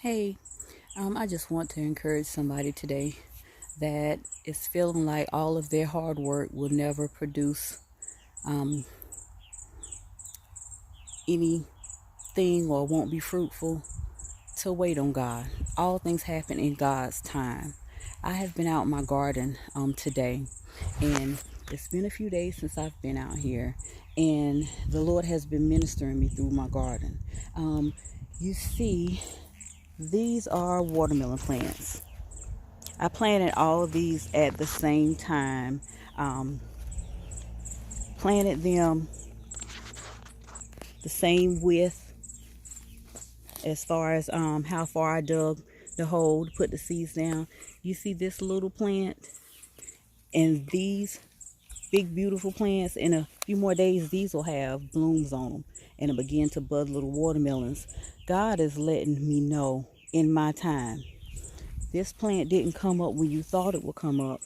Hey, I just want to encourage somebody today that is feeling like all of their hard work will never produce um, anything or won't be fruitful, to wait on God. All things happen in God's time. I have been out in my garden today, and it's been a few days since I've been out here, and the Lord has been ministering me through my garden. You see, these are watermelon plants. I planted all of these at the same time. Um, Planted them the same width as far as how far I dug the hole to put the seeds down. You see this little plant and these big beautiful plants. In a few more days, these will have blooms on them and it'll begin to bud little watermelons. God is letting me know in my time. This plant didn't come up when you thought it would come up.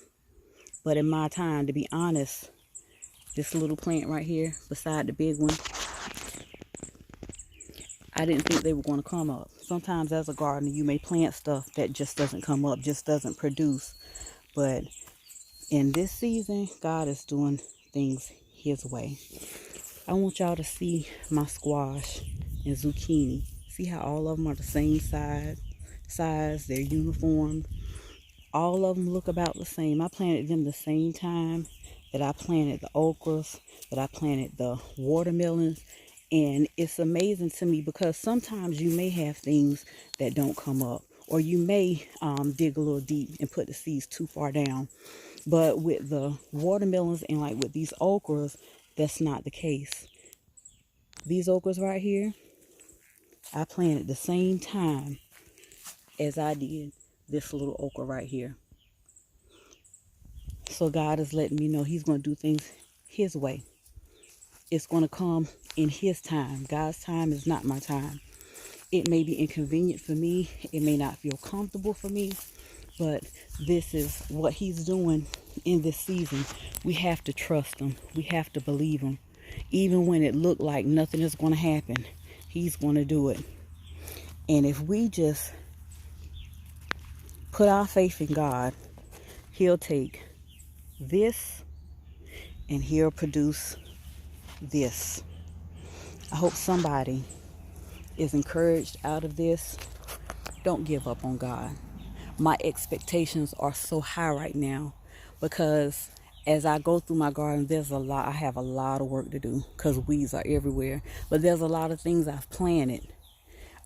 But in my time, to be honest, this little plant right here beside the big one, I didn't think they were going to come up. Sometimes as a gardener, you may plant stuff that just doesn't come up, just doesn't produce. But in this season, God is doing things His way. I want y'all to see my squash and zucchini. See how all of them are the same size, they're uniform. All of them look about the same. I planted them the same time that I planted the okras, that I planted the watermelons. And it's amazing to me because sometimes you may have things that don't come up, or you may dig a little deep and put the seeds too far down. But with the watermelons and like with these okras, that's not the case. These okras right here, I planted the same time as I did this little okra right here. So God is letting me know He's going to do things His way. It's going to come in His time. God's time is not my time. It may be inconvenient for me. It may not feel comfortable for me. But this is what He's doing in this season. We have to trust Him. We have to believe Him. Even when it looked like nothing is going to happen, He's going to do it. And if we just put our faith in God, He'll take this and He'll produce this. I hope somebody is encouraged out of this. Don't give up on God. My expectations are so high right now because as I go through my garden, I have a lot of work to do because weeds are everywhere. But there's a lot of things I've planted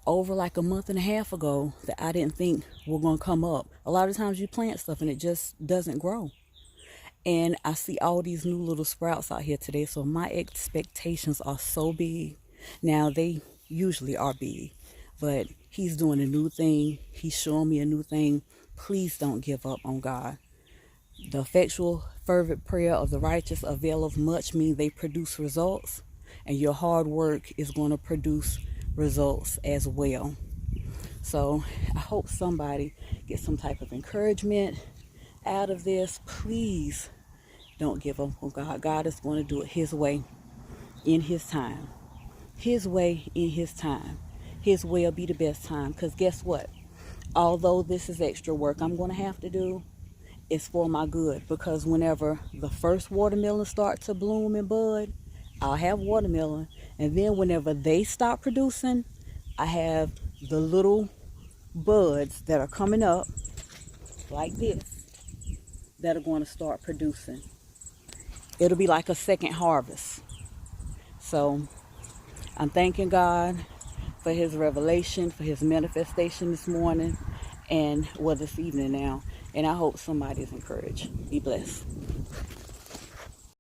over like a month and a half ago that I didn't think were going to come up. A lot of times you plant stuff and it just doesn't grow. And I see all these new little sprouts out here today. So my expectations are so big. Now, they usually are big. But He's doing a new thing. He's showing me a new thing. Please don't give up on God. The effectual, fervent prayer of the righteous availeth much, means they produce results. And your hard work is going to produce results as well. So I hope somebody gets some type of encouragement out of this. Please don't give up on God. God is going to do it His way in His time. His way in His time. His way will be the best time. Because guess what? Although this is extra work I'm going to have to do, it's for my good. Because whenever the first watermelon start to bloom and bud, I'll have watermelon. And then whenever they stop producing, I have the little buds that are coming up like this that are going to start producing. It'll be like a second harvest. So I'm thanking God for His revelation, for His manifestation this morning, and this evening now. And I hope somebody is encouraged. Be blessed.